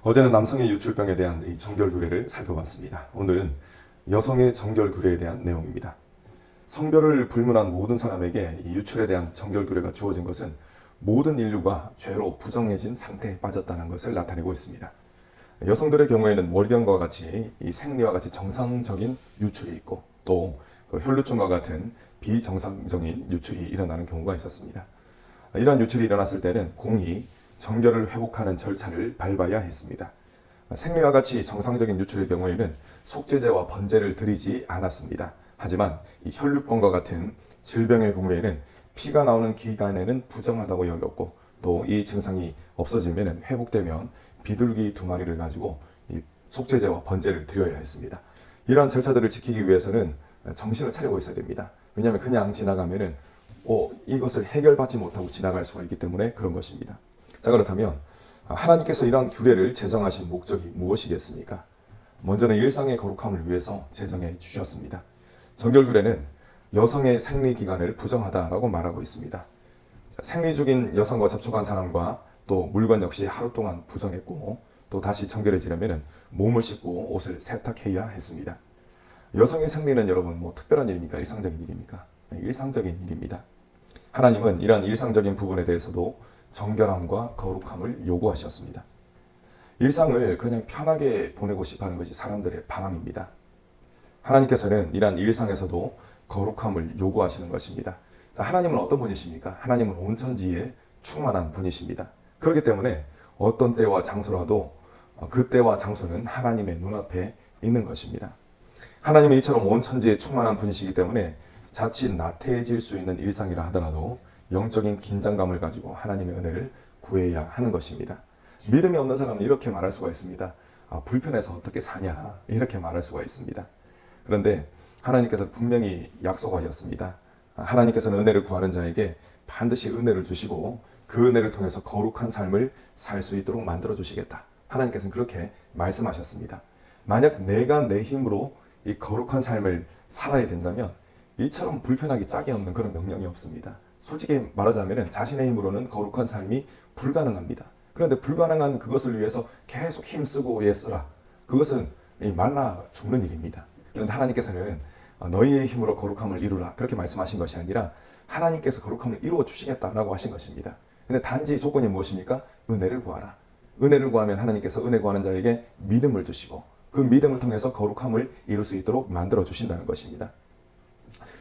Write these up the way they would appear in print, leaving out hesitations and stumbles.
어제는 남성의 유출병에 대한 이 정결규례를 살펴봤습니다. 오늘은 여성의 정결규례에 대한 내용입니다. 성별을 불문한 모든 사람에게 이 유출에 대한 정결규례가 주어진 것은 모든 인류가 죄로 부정해진 상태에 빠졌다는 것을 나타내고 있습니다. 여성들의 경우에는 월경과 같이 이 생리와 같이 정상적인 유출이 있고 또 혈루증과 같은 비정상적인 유출이 일어나는 경우가 있었습니다. 이러한 유출이 일어났을 때는 공히 정결을 회복하는 절차를 밟아야 했습니다. 생리와 같이 정상적인 유출의 경우에는 속죄제와 번제를 드리지 않았습니다. 하지만 이 혈류병과 같은 질병의 경우에는 피가 나오는 기간에는 부정하다고 여겼고 또 이 증상이 없어지면 회복되면 비둘기 2마리를 가지고 이 속죄제와 번제를 드려야 했습니다. 이러한 절차들을 지키기 위해서는 정신을 차리고 있어야 됩니다. 왜냐하면 그냥 지나가면은 이것을 해결받지 못하고 지나갈 수가 있기 때문에 그런 것입니다. 자, 그렇다면 하나님께서 이러한 규례를 제정하신 목적이 무엇이겠습니까? 먼저는 일상의 거룩함을 위해서 제정해 주셨습니다. 정결규례는 여성의 생리 기간을 부정하다라고 말하고 있습니다. 자, 생리 중인 여성과 접촉한 사람과 또 물건 역시 하루 동안 부정했고 또 다시 정결해지려면 몸을 씻고 옷을 세탁해야 했습니다. 여성의 생리는 여러분 특별한 일입니까? 일상적인 일입니까? 일상적인 일입니다. 하나님은 이러한 일상적인 부분에 대해서도 정결함과 거룩함을 요구하셨습니다. 일상을 그냥 편하게 보내고 싶어 하는 것이 사람들의 바람입니다. 하나님께서는 이러한 일상에서도 거룩함을 요구하시는 것입니다. 자, 하나님은 어떤 분이십니까? 하나님은 온 천지에 충만한 분이십니다. 그렇기 때문에 어떤 때와 장소라도 그 때와 장소는 하나님의 눈앞에 있는 것입니다. 하나님은 이처럼 온 천지에 충만한 분이시기 때문에 자칫 나태해질 수 있는 일상이라 하더라도 영적인 긴장감을 가지고 하나님의 은혜를 구해야 하는 것입니다. 믿음이 없는 사람은 이렇게 말할 수가 있습니다. 불편해서 어떻게 사냐 이렇게 말할 수가 있습니다. 그런데 하나님께서 분명히 약속하셨습니다. 하나님께서는 은혜를 구하는 자에게 반드시 은혜를 주시고 그 은혜를 통해서 거룩한 삶을 살 수 있도록 만들어 주시겠다. 하나님께서는 그렇게 말씀하셨습니다. 만약 내가 내 힘으로 이 거룩한 삶을 살아야 된다면 이처럼 불편하기 짝이 없는 그런 명령이 없습니다. 솔직히 말하자면 자신의 힘으로는 거룩한 삶이 불가능합니다. 그런데 불가능한 그것을 위해서 계속 힘쓰고 애쓰라. 그것은 말라 죽는 일입니다. 그런데 하나님께서는 너희의 힘으로 거룩함을 이루라. 그렇게 말씀하신 것이 아니라 하나님께서 거룩함을 이루어 주시겠다라고 하신 것입니다. 근데 단지 조건이 무엇입니까? 은혜를 구하라. 은혜를 구하면 하나님께서 은혜 구하는 자에게 믿음을 주시고 그 믿음을 통해서 거룩함을 이룰 수 있도록 만들어 주신다는 것입니다.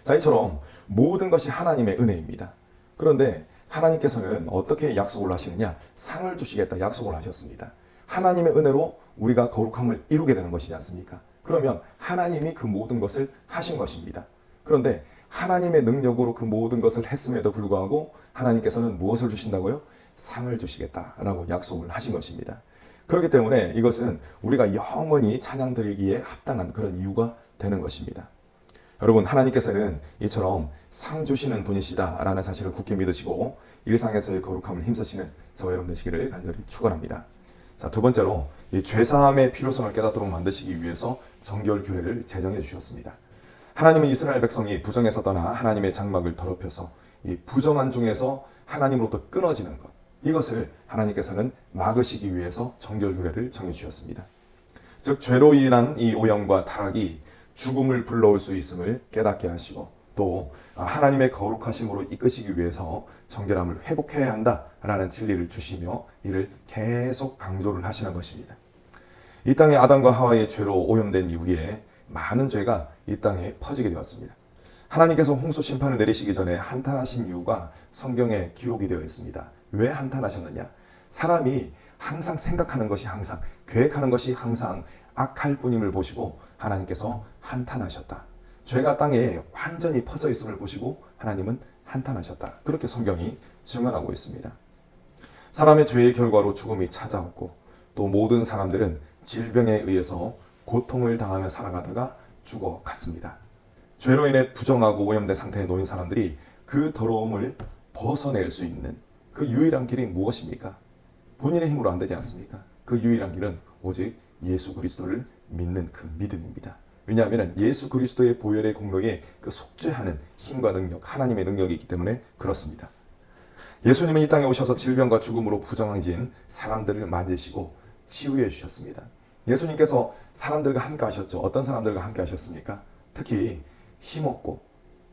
자, 이처럼 모든 것이 하나님의 은혜입니다. 그런데 하나님께서는 어떻게 약속을 하시느냐? 상을 주시겠다 약속을 하셨습니다. 하나님의 은혜로 우리가 거룩함을 이루게 되는 것이지 않습니까? 그러면 하나님이 그 모든 것을 하신 것입니다. 그런데 하나님의 능력으로 그 모든 것을 했음에도 불구하고 하나님께서는 무엇을 주신다고요? 상을 주시겠다라고 약속을 하신 것입니다. 그렇기 때문에 이것은 우리가 영원히 찬양 드리기에 합당한 그런 이유가 되는 것입니다. 여러분, 하나님께서는 이처럼 상 주시는 분이시다라는 사실을 굳게 믿으시고 일상에서의 거룩함을 힘쓰시는 저와 여러분 되시기를 간절히 축원합니다. 자, 두 번째로 이 죄사함의 필요성을 깨닫도록 만드시기 위해서 정결규례를 제정해 주셨습니다. 하나님은 이스라엘 백성이 부정에서 떠나 하나님의 장막을 더럽혀서 이 부정한 중에서 하나님으로부터 끊어지는 것, 이것을 하나님께서는 막으시기 위해서 정결규례를 정해 주셨습니다. 즉 죄로 인한 이 오염과 타락이 죽음을 불러올 수 있음을 깨닫게 하시고 또 하나님의 거룩하심으로 이끄시기 위해서 정결함을 회복해야 한다라는 진리를 주시며 이를 계속 강조를 하시는 것입니다. 이 땅에 아담과 하와의 죄로 오염된 이후에 많은 죄가 이 땅에 퍼지게 되었습니다. 하나님께서 홍수 심판을 내리시기 전에 한탄하신 이유가 성경에 기록이 되어 있습니다. 왜 한탄하셨느냐? 사람이 항상 생각하는 것이 항상, 계획하는 것이 항상 악할 뿐임을 보시고 하나님께서 한탄하셨다. 죄가 땅에 완전히 퍼져 있음을 보시고 하나님은 한탄하셨다. 그렇게 성경이 증언하고 있습니다. 사람의 죄의 결과로 죽음이 찾아왔고 또 모든 사람들은 질병에 의해서 고통을 당하며 살아가다가 죽어갔습니다. 죄로 인해 부정하고 오염된 상태에 놓인 사람들이 그 더러움을 벗어낼 수 있는 그 유일한 길이 무엇입니까? 본인의 힘으로 안 되지 않습니까? 그 유일한 길은 오직 예수 그리스도를 믿는 그 믿음입니다. 왜냐하면 예수 그리스도의 보혈의 공로에 그 속죄하는 힘과 능력, 하나님의 능력이 있기 때문에 그렇습니다. 예수님은 이 땅에 오셔서 질병과 죽음으로 부정해진 사람들을 만지시고 치유해 주셨습니다. 예수님께서 사람들과 함께 하셨죠. 어떤 사람들과 함께 하셨습니까? 특히 힘없고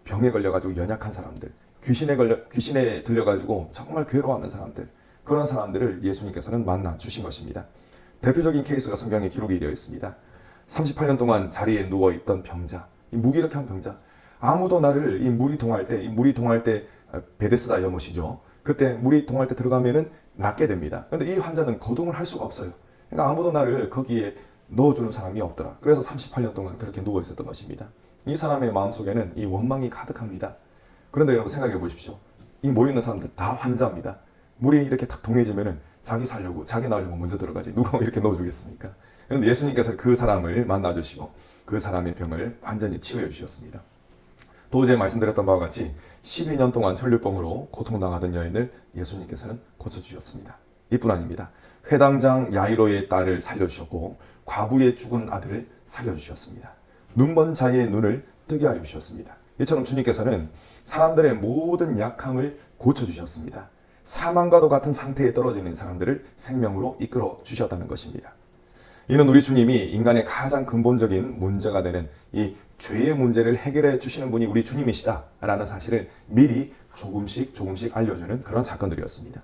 병에 걸려가지고 연약한 사람들, 귀신에 들려가지고 정말 괴로워하는 사람들, 그런 사람들을 예수님께서는 만나 주신 것입니다. 대표적인 케이스가 성경에 기록이 되어 있습니다. 38년 동안 자리에 누워있던 병자, 이 무기력한 병자, 아무도 나를 이 물이 동할 때 베데스다 연못이죠. 그때 물이 동할 때 들어가면은 낫게 됩니다. 그런데 이 환자는 거동을 할 수가 없어요. 그러니까 아무도 나를 거기에 넣어주는 사람이 없더라. 그래서 38년 동안 그렇게 누워 있었던 것입니다. 이 사람의 마음속에는 이 원망이 가득합니다. 그런데 여러분 생각해 보십시오. 이 모여있는 사람들 다 환자입니다. 물이 이렇게 탁 동해지면은 자기 살려고, 자기 나으려고 먼저 들어가지. 누가 이렇게 넣어주겠습니까? 그런데 예수님께서 그 사람을 만나주시고 그 사람의 병을 완전히 치유해 주셨습니다. 또 어제 말씀드렸던 바와 같이 12년 동안 혈류병으로 고통당하던 여인을 예수님께서는 고쳐주셨습니다. 이뿐 아닙니다. 회당장 야이로의 딸을 살려주셨고 과부의 죽은 아들을 살려주셨습니다. 눈먼 자의 눈을 뜨게 하여 주셨습니다. 이처럼 주님께서는 사람들의 모든 약함을 고쳐주셨습니다. 사망과도 같은 상태에 떨어져 있는 사람들을 생명으로 이끌어 주셨다는 것입니다. 이는 우리 주님이 인간의 가장 근본적인 문제가 되는 이 죄의 문제를 해결해 주시는 분이 우리 주님이시다라는 사실을 미리 조금씩 알려주는 그런 사건들이었습니다.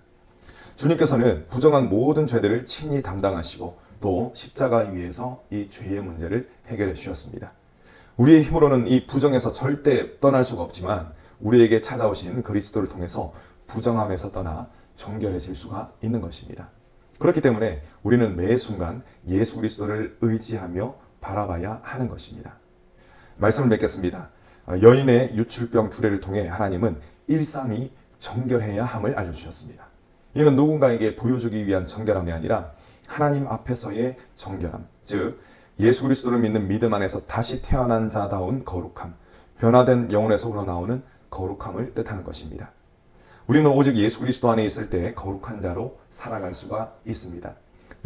주님께서는 부정한 모든 죄들을 친히 담당하시고 또 십자가 위에서 이 죄의 문제를 해결해 주셨습니다. 우리의 힘으로는 이 부정에서 절대 떠날 수가 없지만 우리에게 찾아오신 그리스도를 통해서 부정함에서 떠나 정결해질 수가 있는 것입니다. 그렇기 때문에 우리는 매 순간 예수 그리스도를 의지하며 바라봐야 하는 것입니다. 말씀을 맺겠습니다. 여인의 유출병 규례를 통해 하나님은 일상이 정결해야 함을 알려주셨습니다. 이는 누군가에게 보여주기 위한 정결함이 아니라 하나님 앞에서의 정결함, 즉 예수 그리스도를 믿는 믿음 안에서 다시 태어난 자다운 거룩함, 변화된 영혼에서 우러나오는 거룩함을 뜻하는 것입니다. 우리는 오직 예수 그리스도 안에 있을 때 거룩한 자로 살아갈 수가 있습니다.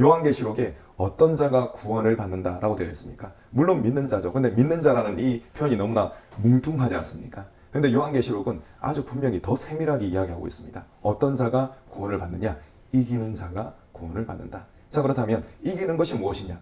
요한계시록에 어떤 자가 구원을 받는다라고 되어 있습니까? 물론 믿는 자죠. 근데 믿는 자라는 이 표현이 너무나 뭉뚱하지 않습니까? 근데 요한계시록은 아주 분명히 더 세밀하게 이야기하고 있습니다. 어떤 자가 구원을 받느냐? 이기는 자가 구원을 받는다. 자, 그렇다면 이기는 것이 무엇이냐?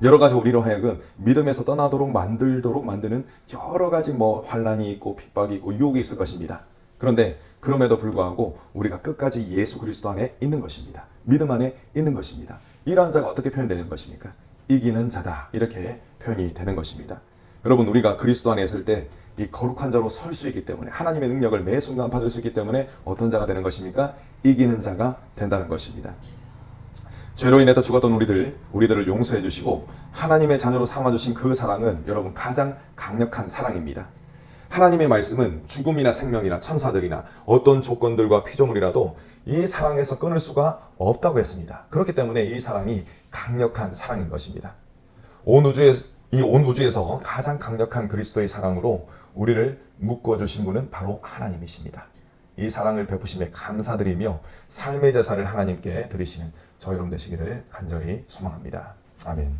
여러 가지 우리로 하여금 믿음에서 떠나도록 만드는 여러 가지 환란이 있고 핍박이 있고 유혹이 있을 것입니다. 그런데 그럼에도 불구하고 우리가 끝까지 예수 그리스도 안에 있는 것입니다. 믿음 안에 있는 것입니다. 이러한 자가 어떻게 표현되는 것입니까? 이기는 자다, 이렇게 표현이 되는 것입니다. 여러분, 우리가 그리스도 안에 있을 때 이 거룩한 자로 설 수 있기 때문에, 하나님의 능력을 매 순간 받을 수 있기 때문에 어떤 자가 되는 것입니까? 이기는 자가 된다는 것입니다. 죄로 인해서 죽었던 우리들을 용서해 주시고 하나님의 자녀로 삼아주신 그 사랑은 여러분 가장 강력한 사랑입니다. 하나님의 말씀은 죽음이나 생명이나 천사들이나 어떤 조건들과 피조물이라도 이 사랑에서 끊을 수가 없다고 했습니다. 그렇기 때문에 이 사랑이 강력한 사랑인 것입니다. 온 우주에서 가장 강력한 그리스도의 사랑으로 우리를 묶어주신 분은 바로 하나님이십니다. 이 사랑을 베푸심에 감사드리며 삶의 제사를 하나님께 드리시는 저 여러분 되시기를 간절히 소망합니다. 아멘.